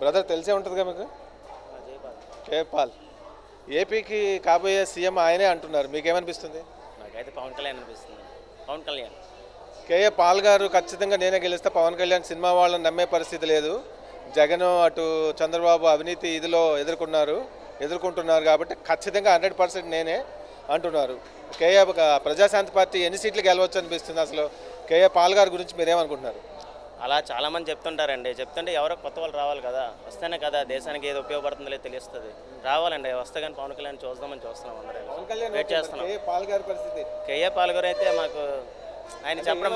Brother తెలిసే ఉంటుందిగా మీకు. జయపాల్ ఏపీకి కాబోయే సీఎం ఆయనే అంటున్నారు, మీకేమనిపిస్తుంది? నాకైతే పవన్ కళ్యాణ్ అనిపిస్తుంది. పవన్ కళ్యాణ్ కేఏ పాల్ గారు ఖచ్చితంగా నేనే గెలిస్తే పవన్ కళ్యాణ్ సినిమా వాళ్ళని నమ్మే పరిస్థితి లేదు, జగన్ అటు చంద్రబాబు అవినీతి ఇదిలో ఎదుర్కొంటున్నారు కాబట్టి ఖచ్చితంగా 100% నేనే అంటున్నారు. కేఏ ప్రజాశాంతి పార్టీ ఎన్ని సీట్లు గెలవచ్చు అనిపిస్తుంది? అసలు కేఏ పాల్ గారి గురించి మీరేమనుకుంటున్నారు? అలా చాలామంది చెప్తుంటారండి. చెప్తుంటే ఎవరో కొత్త వాళ్ళు రావాలి కదా, వస్తేనే కదా దేశానికి ఏది ఉపయోగపడుతుందో లేదు తెలుస్తుంది. రావాలండి, వస్తే కానీ పవన్ కళ్యాణ్ చూద్దామని చూస్తున్నాం, అందరూ వెయిట్ చేస్తున్నాం. కేఏ పాల్ గారు అయితే మాకు ఆయన చెప్పడం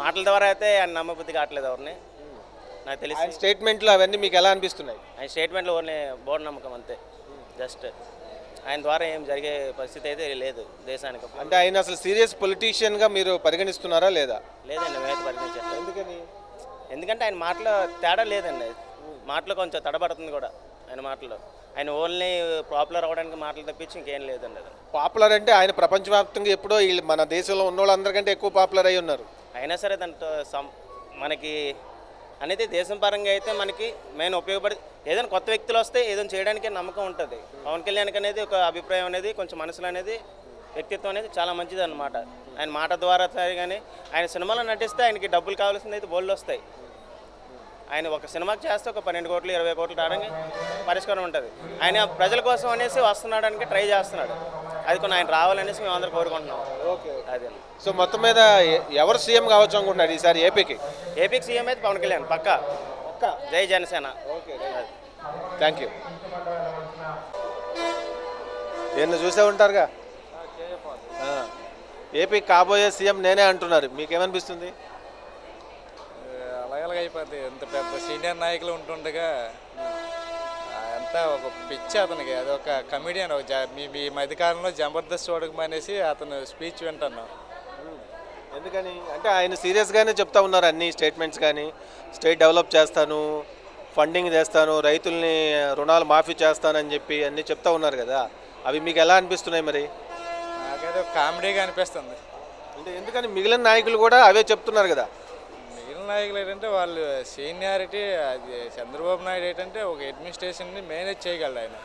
మాటల ద్వారా అయితే ఆయన నమ్మబుద్ధి కావట్లేదు ఎవరిని. నాకు తెలిసి స్టేట్మెంట్లు అవన్నీ మీకు ఎలా అనిపిస్తున్నాయి? ఆయన స్టేట్మెంట్లో ఓన్లీ బోర్డు నమ్మకం అంతే. జస్ట్ ఆయన ద్వారా ఏం జరిగే పరిస్థితి అయితే లేదు దేశానికి. అంటే ఆయన అసలు సీరియస్ పొలిటీషియన్గా మీరు పరిగణిస్తున్నారా లేదా? లేదండి, మేమైతే పరిగణించట్లేదు. ఎందుకని? ఎందుకంటే ఆయన మాటలో తేడా లేదండి, మాటలో కొంచెం తడబడుతుంది కూడా ఆయన మాటలో. ఆయన ఓన్లీ పాపులర్ అవ్వడానికి మాటలు తప్పించి ఇంకేం లేదండి. అది పాపులర్ అంటే ఆయన ప్రపంచవ్యాప్తంగా ఎప్పుడో మన దేశంలో ఉన్న వాళ్ళందరికంటే ఎక్కువ పాపులర్ అయి ఉన్నారు. అయినా సరే దాంట్లో మనకి అనేది దేశం పరంగా అయితే మనకి మెయిన్ ఉపయోగపడి ఏదైనా కొత్త వ్యక్తులు వస్తే ఏదైనా చేయడానికి నమ్మకం ఉంటుంది. పవన్ కళ్యాణ్కి అనేది ఒక అభిప్రాయం అనేది కొంచెం మనసులో అనేది వ్యక్తిత్వం అనేది చాలా మంచిది అనమాట. ఆయన మాట ద్వారా సరే కానీ ఆయన సినిమాలో నటిస్తే ఆయనకి డబ్బులు కావాల్సింది అయితే బోల్డ్ వస్తాయి. ఆయన ఒక సినిమాకి చేస్తే ఒక 12 కోట్లు 20 కోట్లు రావడానికి పరిష్కారం ఉంటుంది. ఆయన ప్రజల కోసం అనేసి వస్తున్నాడానికి ట్రై చేస్తున్నాడు. అది కొన్ని ఆయన రావాలనేసి మేము అందరూ కోరుకుంటున్నాం. ఓకే, అదే. సో మొత్తం మీద ఎవరు సీఎం కావచ్చు అనుకుంటున్నారు ఈసారి ఏపీకి? ఏపీకి సీఎం అయితే పవన్ కళ్యాణ్ పక్కా. జై జనసేన. Okay, thank you. ఈయన చూసే ఉంటారుగా, ఏపీకి కాబోయే సీఎం నేనే అంటున్నారు, మీకేమనిపిస్తుంది? అలాగలాగ అయిపోద్ది. ఎంత పెద్ద సీనియర్ నాయకులు ఉంటుండగా అంతా ఒక పిచ్చి అతనికి. అది ఒక కమెడియన్. మీ మధ్యకాలంలో జబర్దస్త్ చూడకం అనేసి అతను స్పీచ్ వింటున్నాం. ఎందుకని అంటే ఆయన సీరియస్గానే చెప్తా ఉన్నారు అన్ని స్టేట్మెంట్స్, కానీ స్టేట్ డెవలప్ చేస్తాను, ఫండింగ్ చేస్తాను, రైతుల్ని రుణాలు మాఫీ చేస్తానని చెప్పి అన్నీ చెప్తా ఉన్నారు కదా, అవి మీకు ఎలా అనిపిస్తున్నాయి మరి? నాకైతే కామెడీగా అనిపిస్తుంది. అంటే ఎందుకని మిగిలిన నాయకులు కూడా అవే చెప్తున్నారు కదా? మిగిలిన నాయకులు ఏంటంటే వాళ్ళు సీనియారిటీ, అది చంద్రబాబు నాయుడు ఏంటంటే ఒక అడ్మినిస్ట్రేషన్ని మేనేజ్ చేయగలడు ఆయన.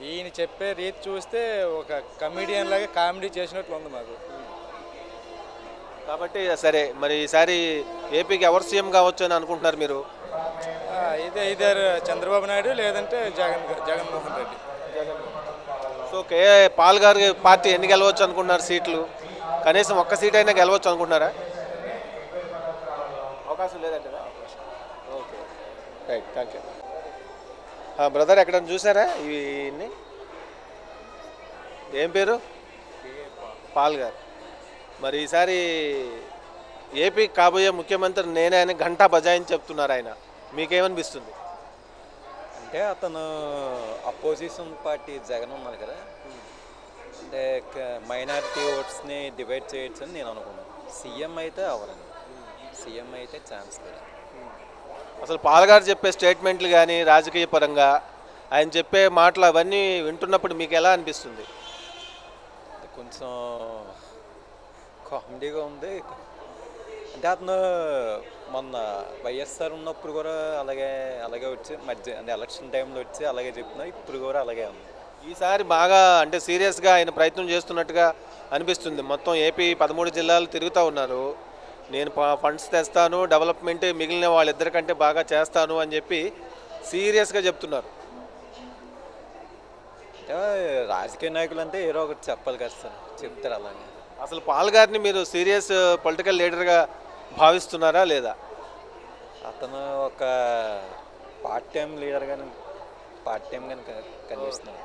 ఈయన చెప్పే రీతి చూస్తే ఒక కమెడియన్ లాగా కామెడీ చేసినట్లు ఉంది మాకు. కాబట్టి సరే, మరి ఈసారి ఏపీకి ఎవరు సీఎం కావచ్చు అని అనుకుంటున్నారు మీరు? ఇద్దరు చంద్రబాబు నాయుడు లేదంటే జగన్మోహన్ రెడ్డి. సో కేఏ పాల్ గారి పార్టీ ఎన్ని గెలవచ్చు అనుకుంటున్నారు సీట్లు? కనీసం ఒక్క సీట్ అయినా గెలవచ్చు అనుకుంటున్నారా? అవకాశం లేదంటే. Okay, right, thank you. Brother ఎక్కడన్నా చూసారా ఇవన్నీ? ఏం పేరు? పాల్ గారు. మరి ఈసారి ఏపీకి కాబోయే ముఖ్యమంత్రి నేనే అని ఘంటా బజాయించి చెప్తున్నారు ఆయన, మీకేమనిపిస్తుంది? అంటే అతను అపోజిషన్ పార్టీ జగన్ ఉన్నారు కదా, అంటే మైనారిటీ ఓట్స్ని డివైడ్ చేయొచ్చు అని నేను అనుకున్నాను. సీఎం అయితే అవరండి, సీఎం అయితే ఛాన్స్ లేదు. అసలు పాల్ గారు చెప్పే స్టేట్మెంట్లు కానీ రాజకీయ పరంగా ఆయన చెప్పే మాటలు అవన్నీ వింటున్నప్పుడు మీకు ఎలా అనిపిస్తుంది? కొంచెం కామెడీగా ఉంది. అంటే అతను మొన్న వైఎస్ఆర్ ఉన్నప్పుడు కూడా అలాగే వచ్చి అంటే ఎలక్షన్ టైంలో వచ్చి అలాగే చెప్తున్నా, ఇప్పుడు కూడా అలాగే ఉంది. ఈసారి బాగా అంటే సీరియస్గా ఆయన ప్రయత్నం చేస్తున్నట్టుగా అనిపిస్తుంది. మొత్తం ఏపీ 13 జిల్లాలు తిరుగుతూ ఉన్నారు. నేను ఫండ్స్ తెస్తాను, డెవలప్మెంట్ మిగిలిన వాళ్ళిద్దరికంటే బాగా చేస్తాను అని చెప్పి సీరియస్గా చెప్తున్నారు. రాజకీయ నాయకులు అంటే ఏదో ఒకటి చెప్పాలి కదా సార్, చెప్తారు అలాగే. అసలు పాల్ గారిని మీరు సీరియస్ పొలిటికల్ లీడర్గా భావిస్తున్నారా లేదా? అతను ఒక పార్ట్ టైం లీడర్ కానీ కనిపిస్తున్నారు.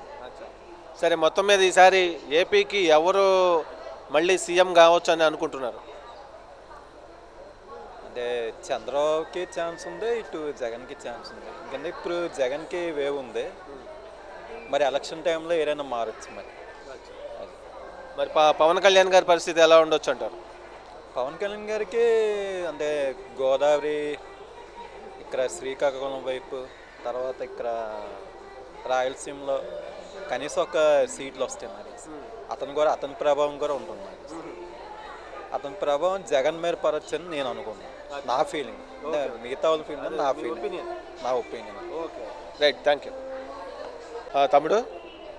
సరే, మొత్తం మీద ఈసారి ఏపీకి ఎవరు మళ్ళీ సీఎం కావచ్చు అని అనుకుంటున్నారు? అంటే చంద్రబాబుకి ఛాన్స్ ఉంది, ఇటు జగన్కి ఛాన్స్ ఉంది. ఎందుకంటే ఇప్పుడు జగన్కి వేవ్ ఉంది, మరి ఎలక్షన్ టైంలో ఏదైనా మారచ్చు. మరి పవన్ కళ్యాణ్ గారి పరిస్థితి ఎలా ఉండొచ్చు అంటారు? పవన్ కళ్యాణ్ గారికి అంటే గోదావరి ఇక్కడ శ్రీకాకుళం వైపు, తర్వాత ఇక్కడ రాయలసీమలో కనీసం ఒక సీట్లు వస్తాయి మరి. అతని ప్రభావం కూడా ఉంటుంది. అతని ప్రభావం జగన్ మీద పడొచ్చని నేను అనుకున్నాను. నా ఫీలింగ్. అంటే మిగతా వాళ్ళ ఫీలింగ్ నా ఫీలింగ్, ఒపీనియన్. నా opinion. Okay, right, thank you. తమ్ముడు,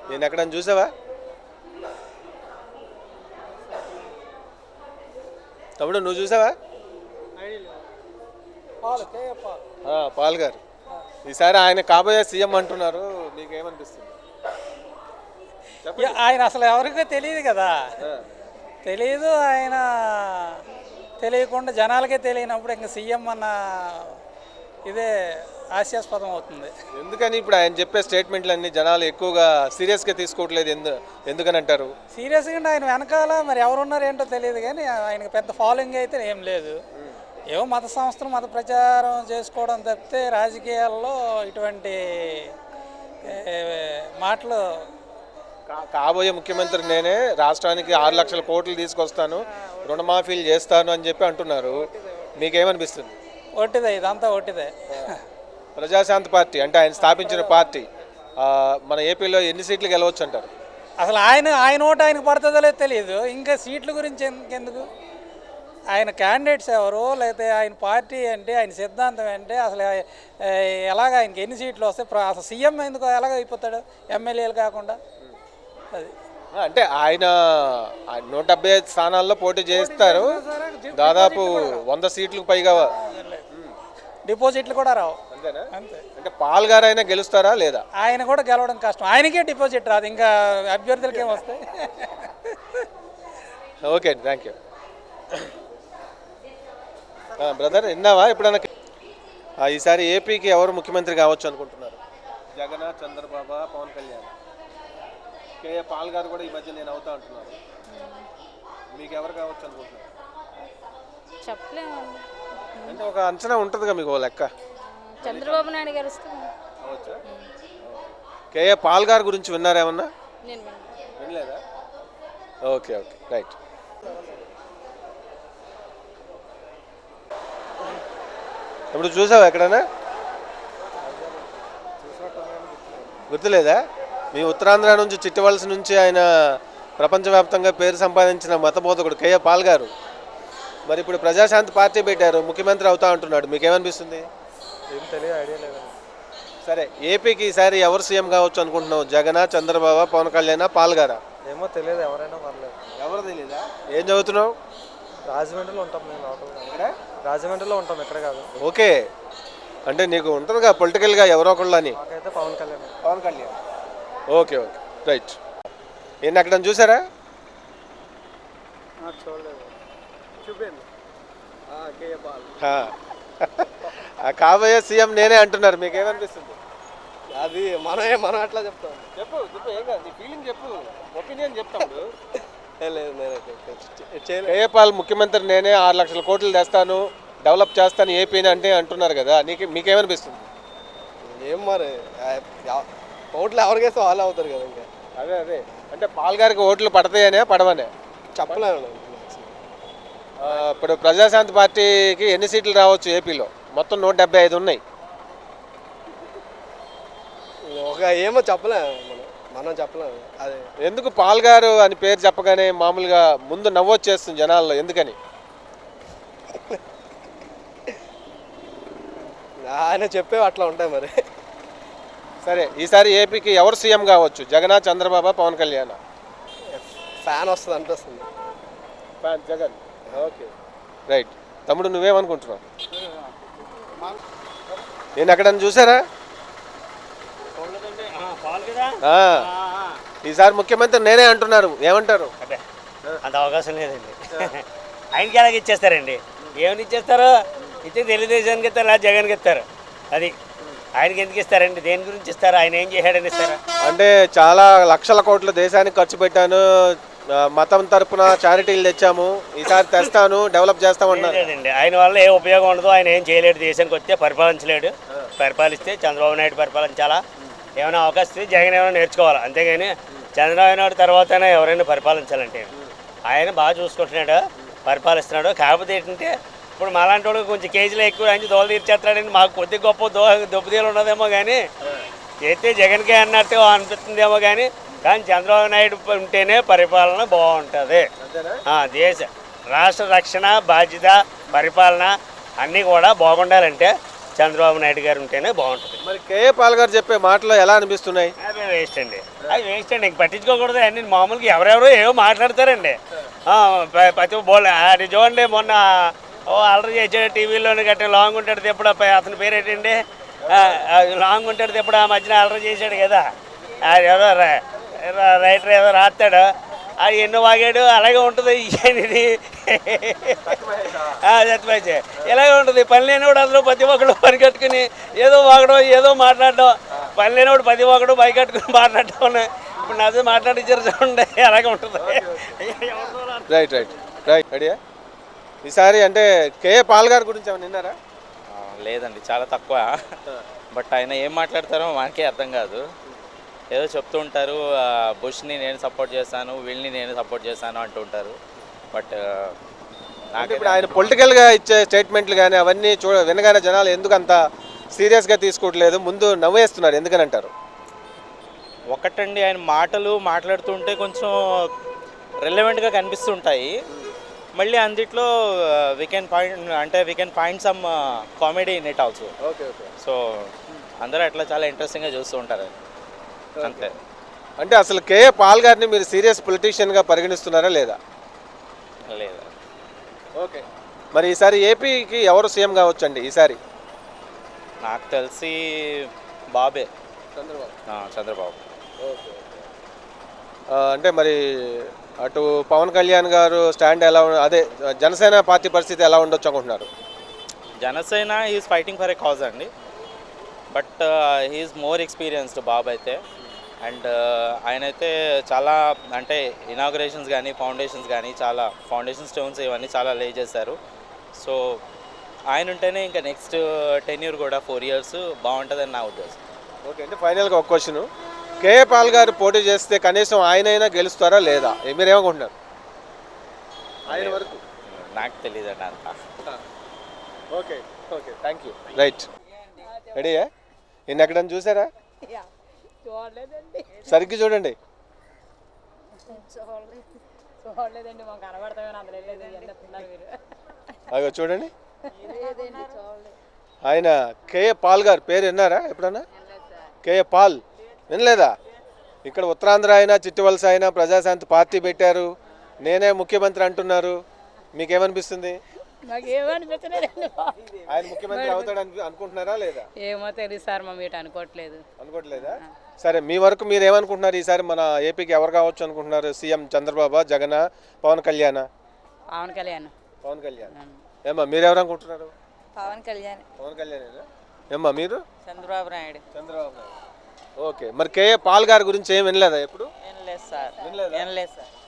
నేను ఎక్కడైనా చూసావా? తమ్ముడు, నువ్వు చూసావా? పాల్ గారు ఈసారి ఆయన కాబోయే సీఎం అంటున్నారు, మీకేమనిపిస్తుంది? ఆయన అసలు ఎవరికీ తెలియదు కదా, తెలియదు. ఆయన తెలియకుండా జనాలకే తెలియనప్పుడు ఇంకా సీఎం అన్న ఇదే హాస్యాస్పదం అవుతుంది. ఎందుకని ఇప్పుడు ఆయన చెప్పే స్టేట్మెంట్లన్నీ జనాలు ఎక్కువగా సీరియస్గా తీసుకోవట్లేదు, ఎందుకని అంటారు? సీరియస్గా ఆయన వెనకాల మరి ఎవరున్నారు ఏంటో తెలియదు, కానీ ఆయనకి పెద్ద ఫాలోయింగ్ అయితే ఏం లేదు. ఏవో మత సంస్థలు మత ప్రచారం చేసుకోవడం తప్పితే రాజకీయాల్లో ఇటువంటి మాటలు. కాబోయే ముఖ్యమంత్రి నేనే, రాష్ట్రానికి 6 లక్షల కోట్లు తీసుకొస్తాను, రుణమాఫీలు చేస్తాను అని చెప్పి అంటున్నారు, మీకేమనిపిస్తుంది? ఒట్టిదే, ఇదంతా ఒట్టిదే. ప్రజాశాంతి పార్టీ అంటే ఆయన స్థాపించిన పార్టీ మన ఏపీలో ఎన్ని సీట్లు గెలవచ్చు అంటారు? అసలు ఆయన ఓటు ఆయనకు పడుతుందో లేదో తెలియదు, ఇంకా సీట్ల గురించి ఎందుకు? ఆయన క్యాండిడేట్స్ ఎవరు, లేకపోతే ఆయన పార్టీ అంటే ఆయన సిద్ధాంతం అంటే అసలు ఎలాగ ఆయనకి ఎన్ని సీట్లు వస్తాయి, అసలు సీఎం ఎందుకు ఎలాగ అయిపోతాడు ఎమ్మెల్యేలు కాకుండా? అది అంటే ఆయన 175 స్థానాల్లో పోటీ చేస్తారు, దాదాపు 100 సీట్లకు పైగా. డిపాజిట్లు కూడా రావు. అంతేనా? అంతే. అంటే పాల్ గారు అయినా గెలుస్తారా లేదా? ఆయన కూడా గెలవడం కష్టం, ఆయనకే డిపాజిట్ రాదు, ఇంకా అభ్యర్థులకి ఏం వస్తాయి? ఓకే అండి, థ్యాంక్ యూ. బ్రదర్, విన్నావా ఎప్పుడన్నా ఈసారి ఏపీకి ఎవరు ముఖ్యమంత్రి కావచ్చు అనుకుంటున్నారు? జగన్, చంద్రబాబు, పవన్ కళ్యాణ్? కేఏ పాల్ గారు కూడా ఈ మధ్య నేను అవుతా అంటున్నారు, మీకు ఎవరు కావచ్చు అనుకుంటున్నారు? చెప్పలేము. అంటే ఒక అంచనా ఉంటుందిగా మీకు, ఓ లెక్క. చంద్రబాబు నాయుడు గారు వస్తే అవచ్చా? కేఏ పాల్ గారి గురించి విన్నారేమన్నా? నేను వినలేదా? Okay okay, right. ఇప్పుడు చూసావా ఎక్కడైనా? గుర్తులేదా? మీ ఉత్తరాంధ్ర నుంచి చిట్టవలస నుంచి ఆయన ప్రపంచవ్యాప్తంగా పేరు సంపాదించిన మతబోధకుడు కేఏ పాల్ గారు మరి ఇప్పుడు ప్రజాశాంతి పార్టీ పెట్టారు, ముఖ్యమంత్రి అవుతా అంటున్నాడు, మీకేమనిపిస్తుంది? ఏం తెలియదు, ఐడియా లేదు. సరే, ఏపీకి ఈసారి ఎవరు సీఎం కావచ్చు అనుకుంటున్నావు? జగన్, చంద్రబాబు, పవన్ కళ్యాణ్, పాల్ గారా? ఏమో తెలియదు, ఎవరైనా పర్లేదు. ఎవరు తెలీదా? ఏం చదువుతున్నావు? రాజమండ్రిలో ఉంటాం మేము, లోకల్ రాజమండ్రిలో ఉంటాం, ఎక్కడ కాదు. ఓకే, అంటే నీకు ఉంటుందిగా పొలిటికల్గా ఎవరో ఒకళ్ళు అని. మాకైతే Pawan Kalyan. Pawan Kalyan. Okay okay, right. ఏంటి అక్కడ చూసారా? చూడలేదు, చూపించండి. కాబోయే సీఎం నేనే అంటున్నారు, మీకేమనిపిస్తుంది? అది మనం అట్లా చెప్తాం. చెప్పు చెప్పు, ఏం కాదు, నీ ఫీలింగ్ చెప్పు, ఒపీనియన్ చెప్తాడు. కేఏ పాల్ ముఖ్యమంత్రి నేనే, 6 లక్షల కోట్లు తెస్తాను, డెవలప్ చేస్తాను ఏపీని అంటే అంటున్నారు కదా, మీకేమనిపిస్తుంది? ఏం మరి ఓట్లు ఎవరికేస్తే వాళ్ళు అవుతారు కదా. ఇంకా అదే అదే, అంటే పాల్ గారికి ఓట్లు పడతాయనే పడవనే చెప్పలేము. ఇప్పుడు ప్రజాశాంతి పార్టీకి ఎన్ని సీట్లు రావచ్చు ఏపీలో? మొత్తం 175 ఉన్నాయి. ఏమో చెప్పలేము, మనం చెప్పలేము. అదే ఎందుకు పాల్ గారు అని పేరు చెప్పగానే మామూలుగా ముందు నవ్వొచ్చేస్తుంది జనాల్లో, ఎందుకని? ఆయన చెప్పేవి అట్లా ఉంటాయి మరి. సరే, ఈసారి ఏపీకి ఎవరు సీఎం కావచ్చు? జగన్, చంద్రబాబు, పవన్ కళ్యాణ్? ఫ్యాన్ వస్తుంది అనిపిస్తుంది. జగన్. Okay, right. తమ్ముడు, నువ్వేమనుకుంటున్నావు? నేను ఎక్కడన్నా చూసారా? ఈసారి ముఖ్యమంత్రి నేనే అంటున్నారు, ఏమంటారు? అంత అవకాశం లేదండి. ఆయనకి ఎలాగ ఇచ్చేస్తారండి? ఏమని ఇచ్చేస్తారు? ఇచ్చే తెలుగుదేశానికి ఇస్తారు, లేదా జగన్కి ఇస్తారు. అది ఆయనకి ఎందుకు ఇస్తారండి? దేని గురించి ఇస్తారు? ఆయన ఏం చేశాడని ఇస్తారా? అంటే చాలా లక్షల కోట్లు దేశానికి ఖర్చు పెట్టాను, మతం తరపున చారిటీలు తెచ్చాము, ఈసారి తెస్తాను, డెవలప్ చేస్తామన్నారు. లేదండి, ఆయన వల్ల ఏ ఉపయోగం ఉండదు. ఆయన ఏం చేయలేడు, దేశానికి వస్తే పరిపాలించలేడు. పరిపాలిస్తే చంద్రబాబు నాయుడు పరిపాలించాలా, ఏమైనా అవకాశం ఇస్తే జగన్ ఏమైనా నేర్చుకోవాలి, అంతేగాని చంద్రబాబు నాయుడు తర్వాతనే ఎవరైనా పరిపాలించాలంటే ఆయన బాగా చూసుకుంటున్నాడు, పరిపాలిస్తున్నాడు. కాకపోతే ఏంటంటే ఇప్పుడు మాలాంటి వాళ్ళకి కొంచెం కేజీలు ఎక్కువ ఆయన దోలు తీర్చేస్తాడని మాకు కొద్ది గొప్ప దొబ్బుదీలు ఉన్నదేమో, కానీ చేస్తే జగన్కే అన్నట్టు అనిపిస్తుందేమో, కానీ చంద్రబాబు నాయుడు ఉంటేనే పరిపాలన బాగుంటుంది. దేశ రాష్ట్ర రక్షణ బాధ్యత, పరిపాలన అన్నీ కూడా బాగుండాలంటే చంద్రబాబు నాయుడు గారు ఉంటేనే బాగుంటుంది. మరి కేఏ పాల్ గారు చెప్పే మాటలు ఎలా అనిపిస్తున్నాయి? అదే వేస్ట్ అండి, అది వేస్ట్ అండి. ఇంక పట్టించుకోకూడదు అన్ని. మామూలుగా ఎవరెవరో ఏవో మాట్లాడతారండి. ప్రతి బోల్ అది చూడండి, మొన్న అల్లరి చేసాడు టీవీలోని గట్ట లాంగ్ ఉంటాడు ఎప్పుడు అతని పేరు ఏంటండి, లాంగ్ ఉంటాడు ఎప్పుడు ఆ మధ్యన అల్లరి చేశాడు కదా, అది ఏదో రైటర్ ఏదో రాస్తాడు, అది ఎన్నో వాగాడు. అలాగే ఉంటుంది ఇది సత్యమేజ్ ఇలాగే ఉంటుంది. పని లేనివాడు అందులో ప్రతి ఒక్కడు పని కట్టుకుని ఏదో వాగడం ఏదో మాట్లాడడం, పని లేనివాడు ప్రతి ఒక్కడు బైక్ కట్టుకుని మాట్లాడటం. ఇప్పుడు నాతో మాట్లాడించారు చూడండి, అలాగే ఉంటుంది. రైట్ రైట్ రైట్ రెడీయా? ఈసారి అంటే కేఏ పాల్ గారి గురించి ఏమైనా విన్నారా? లేదండి, చాలా తక్కువ. బట్ ఆయన ఏం మాట్లాడతారో మనకే అర్థం కాదు. ఏదో చెప్తూ ఉంటారు, బుష్ని నేను సపోర్ట్ చేస్తాను, వీళ్ళని నేను సపోర్ట్ చేస్తాను అంటూ ఉంటారు. బట్ అంటే ఇప్పుడు ఆయన పొలిటికల్గా ఇచ్చే స్టేట్మెంట్లు కానీ అవన్నీ వినగానే జనాలు ఎందుకు అంత సీరియస్గా తీసుకోవట్లేదు, ముందు నవ్వేస్తున్నారు, ఎందుకని అంటారు? ఒకటండి, ఆయన మాటలు మాట్లాడుతుంటే కొంచెం రిలవెంట్గా కనిపిస్తుంటాయి. మళ్ళీ అందుట్లో we can find some comedy in it also. Okay okay. So అందరూ అట్లా చాలా ఇంట్రెస్టింగ్గా చూస్తూ ఉంటారు అంతే. అంటే అసలు కేఏ పాల్ గారిని మీరు సీరియస్ పొలిటీషియన్గా పరిగణిస్తున్నారా లేదా? లేదా. ఓకే. మరి ఈసారి ఏపీకి ఎవరు సీఎం కావచ్చండి ఈసారి? నాకు తెలిసి బాబే, చంద్రబాబు. చంద్రబాబు. ఓకే. అంటే మరి అటు పవన్ కళ్యాణ్ గారు స్టాండ్ ఎలా అదే జనసేన పార్టీ పరిస్థితి ఎలా ఉండొచ్చు అనుకుంటున్నారు? Janasena is fighting for a cause అండి. బట్ హీఈస్ మోర్ ఎక్స్పీరియన్స్డ్ బాబు అయితే. అండ్ ఆయన అయితే చాలా అంటే ఇనాగ్రేషన్స్ కానీ ఫౌండేషన్స్ కానీ చాలా ఫౌండేషన్ స్టోన్స్ ఇవన్నీ చాలా లే చేశారు. సో ఆయన ఉంటేనే ఇంకా నెక్స్ట్ 10 years కూడా 4 years బాగుంటుందని నా ఉద్దేశం. ఓకే. అంటే ఫైనల్గా ఒక క్వశ్చన్, కేఏ పాల్ గారు పోటీ చేస్తే కనీసం ఆయనైనా గెలుస్తారా లేదా? మీరేమనుకుంటున్నారు? ఆయన వరకు నాకు తెలియదండి అంతా. Okay okay, thank you. Right, రెడీయా? నిన్న ఎక్కడన్నా చూసారా? సరిగ్గా చూడండి. అగో చూడండి, ఆయన కేఏ పాల్ గారు పేరు విన్నారా ఎప్పుడన్నా? కేఏ పాల్ వినలేదా? ఇక్కడ ఉత్తరాంధ్ర అయినా చిట్టివలస అయినా ప్రజాశాంతి పార్టీ పెట్టారు, నేనే ముఖ్యమంత్రి అంటున్నారు. మీకేమనిపిస్తుంది? ఆయన ముఖ్యమంత్రి అవుతాడని అనుకుంటున్నారా లేదా? ఏమో తెలియదు సార్, మా మీట అనుకోవట్లేదా? సరే, మీ వరకు మీరు ఏమనుకుంటున్నారు? ఈసారి మన ఏపీకి ఎవరు కావచ్చు అనుకుంటున్నారు? సీఎం చంద్రబాబు, జగన్, పవన్ కళ్యాణ్? పవన్ కళ్యాణ్. ఏమ్మా మీరెవరు అనుకుంటున్నారు? పవన్ కళ్యాణ్. పవన్ కళ్యాణ్. ఏమ్మా మీరు? చంద్రబాబు నాయుడు. ఓకే. మరి కేఏ పాల్ గారి గురించి ఏం వినలేదా ఎప్పుడు?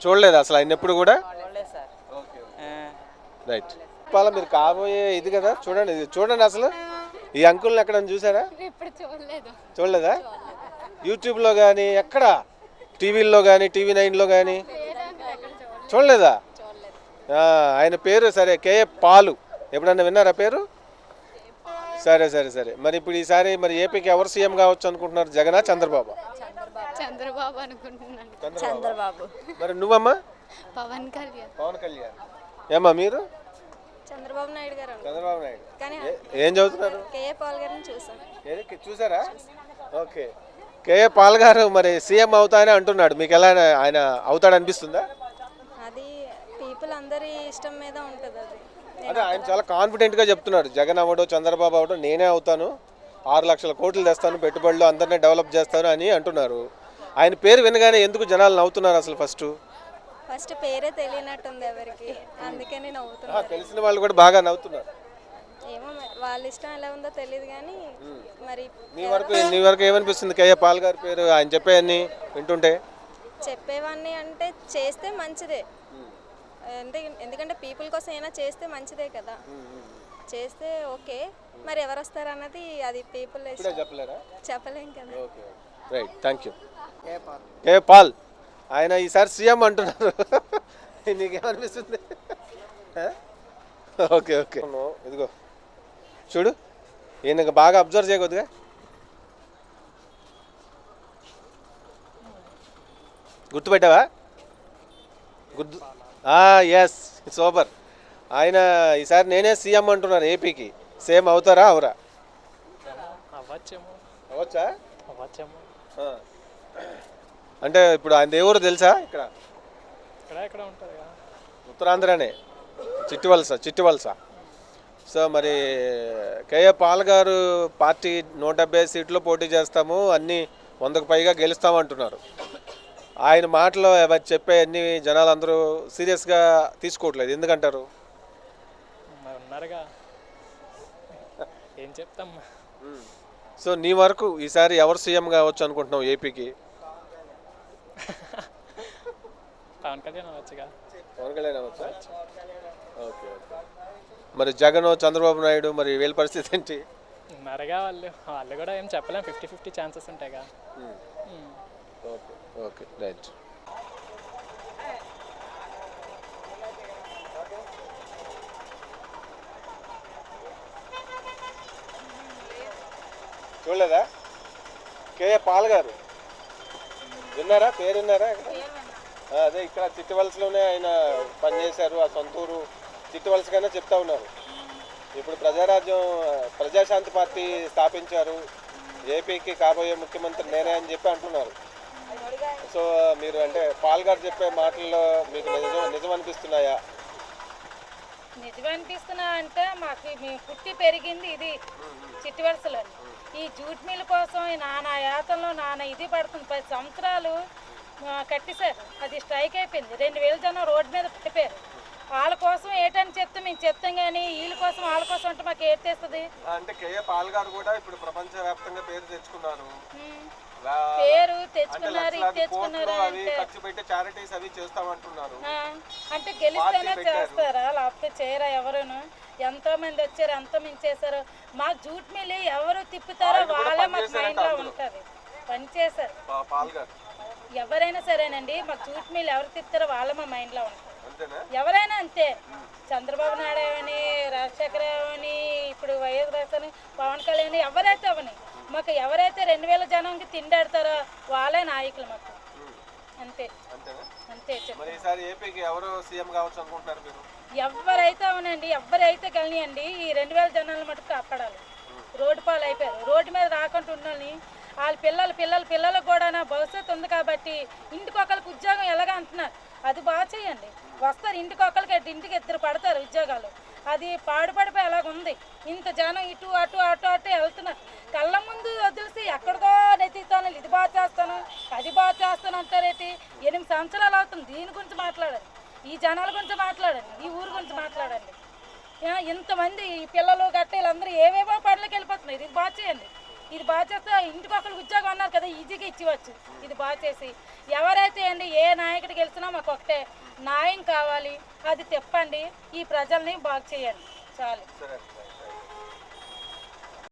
చూడలేదు అసలు ఆయన ఎప్పుడు కూడా? రైట్. పాల మీరు కాబోయే ఇది కదా, చూడండి ఇది చూడండి. అసలు ఈ అంకుల్ని ఎక్కడన్నా చూసారా? చూడలేదా? యూట్యూబ్లో కానీ ఎక్కడ టీవీల్లో కానీ TV9లో కానీ చూడలేదా? ఆయన పేరు సరే కేఏ పాలు, ఎప్పుడన్నా విన్నారా పేరు? సరే సరే సరే. మరి ఇప్పుడు ఈసారి మరి ఏపీకి ఎవరు సీఎం కావచ్చు అనుకుంటున్నారు? జగనా, చంద్రబాబు? చంద్రబాబు అనుకుంటున్నాను. చంద్రబాబు. మరి నువ్వమ్మా? పవన్ కళ్యాణ్. పవన్ కళ్యాణ్. ఏమ్మా మీరు? చంద్రబాబు నాయుడు గారు. చంద్రబాబు నాయుడు. ఏం చదువుతున్నారు? కేఏ పాల్ గారిని చూసాను. చూసారా? ఓకే. కేఏ పాల్ గారు మరి సీఎం అవుతాయని అంటున్నాడు, మీకు ఎలా ఆయన అవుతాడు అనిపిస్తుందా? అది పీపుల్ అందరి ఇష్టం మీద ఉంటుంది. అదే ఆయన చాలా కాన్ఫిడెంట్గా చెప్తున్నాడు, జగన్ అవ్వడు చంద్రబాబు అవ్వడు నేనే అవుతాను, 6 లక్షల కోట్లు తెస్తాను, పెట్టుబడులు అందరినీ డెవలప్ చేస్తాను అని అంటున్నారు. ఆయన పేరు వినగానే ఎందుకు జనాలు నవ్వుతున్నారు అసలు? ఫస్ట్ పేరే తెలియనట్టుంది ఎవరికి, అందుకని నవ్వుతున్నారు. తెలిసిన వాళ్ళు కూడా బాగా నవ్వుతున్నారు. ఏమో వాళ్ళ ఇష్టం ఎలా ఉందో తెలియదు కానీ మరి నీ వరకు ఏమనిపిస్తుంది కేఏ పాల్ గారి పేరు ఆయన చెప్పేవన్నీ వింటుంటే? చెప్పేవాడిని అంటే చేస్తే మంచిదే, ఎందుకంటే పీపుల్ కోసం అయినా చేస్తే మంచిదే కదా, చేస్తే ఓకే. మరి ఎవరు వస్తారు అన్నది అది పీపుల్ చెప్పలేం కదా. Right, thank you. KA Paul ఆయన ఈసారి సీఎం అంటున్నారు, నీకేమనిపిస్తుంది? Okay okay. ఇదిగో చూడు, ఈయన బాగా అబ్జర్వ్ చేయకొద్దుగా. గుర్తుపెట్టావా? Yes, super. ఆయన ఈసారి నేనే సీఎం అంటున్నారు ఏపీకి. సేమ్ అవుతారా అవరా? అవ్వచ్చేమో అవచ్చా? అవ్వచ్చేమో ఆ. అంటే ఇప్పుడు ఆయన దేవుడు తెలుసా? ఇక్కడ ఇక్కడ ఉంటుంది కదా. ఉత్తరాంధ్రనే, చిట్టివలస. సో మరి కేఏ పాల్ గారు పార్టీ 175 సీట్లు పోటీ చేస్తాము, అన్నీ 100కు పైగా గెలుస్తామంటున్నారు. ఆయన మాటలో చెప్పే అన్ని జనాలు అందరూ సీరియస్గా తీసుకోవట్లేదు. ఎందుకంటారు? ఉన్నారుగా, ఏం చెప్తాం. సో నీ వరకు ఈసారి ఎవరు సీఎం కావచ్చు అనుకుంటున్నావు ఏపీకి? పవన్ కళ్యాణ్ అవ్వచ్చుగా. పవన్ కళ్యాణ్ అవ్వచ్చా? ఓకే. మరి జగన్, చంద్రబాబు నాయుడు మరి వీళ్ళ పరిస్థితి ఏంటి? ఉన్నారుగా, వాళ్ళు కూడా ఏం చెప్పలేం. 50-50 ఛాన్సెస్ ఉంటాయిగా. Okay right. చూడలేదా కేఏ పాల్ గారు? విన్నారా? పేరు విన్నారా? అదే ఇక్కడ చిట్టివలసలోనే ఆయన పనిచేశారు. ఆ సొంతూరు చిట్టివలసగానే చెప్తా ఉన్నారు. ఇప్పుడు ప్రజాశాంతి పార్టీ స్థాపించారు. ఏపీకి కాబోయే ముఖ్యమంత్రి నేనే అని చెప్పి అంటున్నారు. సో మీరు అంటే పాల్ గారు చెప్పే మాటల్లో మీకు నిజం అనిపిస్తున్నాయా? నిజం అనిపిస్తున్నా అంటే మాకు మేము పుట్టి పెరిగింది ఇది చిట్టివలసలో. ఈ జూట్ మిల్ కోసం నానా యాతనలో ఇది పడుతుంది. 10 సంవత్సరాలు కట్టేశారు. అది స్ట్రైక్ అయిపోయింది. 2000 జనం రోడ్డు మీద పడిపోయారు. వాళ్ళ కోసం ఏంటని చెప్తే మేము చెప్తాం, కానీ వీళ్ళ కోసం వాళ్ళ కోసం అంటే మాకు ఏం తెస్తుంది? అంటే కేఏ పాల్ గారు కూడా ఇప్పుడు ప్రపంచవ్యాప్తంగా పేరు తెచ్చుకున్నారు. పేరు తెచ్చుకున్నారు, ఇది తెచ్చుకున్నారు అంటే ఖర్చు పెట్టి చారిటీస్ అవి చేస్తామంటున్నారు. అంటే గెలిస్తేనే చేస్తారా, లేకపోతే చేయరా? ఎవరును ఎంతో మంది వచ్చారు, ఎంతో మంది చేశారు. మా జూట్ మిల్ ఎవరు తిప్పుతారో వాళ్ళే మాకు మైండ్లో ఉంటుంది. పని చేశారు పాల్ గారు. ఎవరైనా సరేనండి, మాకు జూట్ మిల్ ఎవరు తిప్పుతారో వాళ్ళే మా మైండ్లో ఉంటుంది. ఎవరైనా అంతే. చంద్రబాబు నాయుడు అవని, రాజశేఖర్ అవని, ఇప్పుడు వైఎస్ అని, పవన్ కళ్యాణ్, ఎవరైతే అవని మాకు ఎవరైతే 2000 జనానికి తిండాడతారో వాళ్ళే నాయకులు మాకు. అంతే. ఎవరైతే అవునండి, ఎవరైతే కలియండి, ఈ 2000 జనాలను మటుకు కాపాడాలి. రోడ్డు పాలు అయిపోయారు. రోడ్డు మీద రాకుండా ఉండాలని వాళ్ళ పిల్లలకు కూడా నా భవిష్యత్తు ఉంది కాబట్టి ఇంటికొకరికి ఉద్యోగం ఎలాగ అంటున్నారు. అది బాగా చేయండి. వస్తారు ఇంటికొకరికి, ఇంటికి 2 పడతారు ఉద్యోగాలు. అది పాడుపడిపోయి అలాగ ఉంది. ఇంత జనం ఇటు అటు వెళ్తున్నారు. కళ్ళ ముందు వదిలేసి ఎక్కడికో నెత్తిస్తాను, ఇది బాగా చేస్తాను, అది బాగా చేస్తాను అంటారేంటి? 8 సంవత్సరాలు అవుతుంది. దీని గురించి మాట్లాడండి, ఈ జనాల గురించి మాట్లాడండి, ఈ ఊరు గురించి మాట్లాడండి. ఇంతమంది ఈ పిల్లలు గట్ట వీళ్ళందరూ ఏవేవో పనులకు వెళ్ళిపోతున్నారు. ఇది బాగా చేయండి. ఇది బాగా చేస్తే ఇంటికొకరికి ఉద్యోగం అన్నారు కదా, ఈజీగా ఇచ్చివచ్చు. ఇది బాగా చేసి ఎవరైతే అండి ఏ నాయకుడికి గెలిచినా మాకు ఒకటే న్యాయం కావాలి. అది తెప్పండి, ఈ ప్రజల్ని బాగు చేయండి చాలు.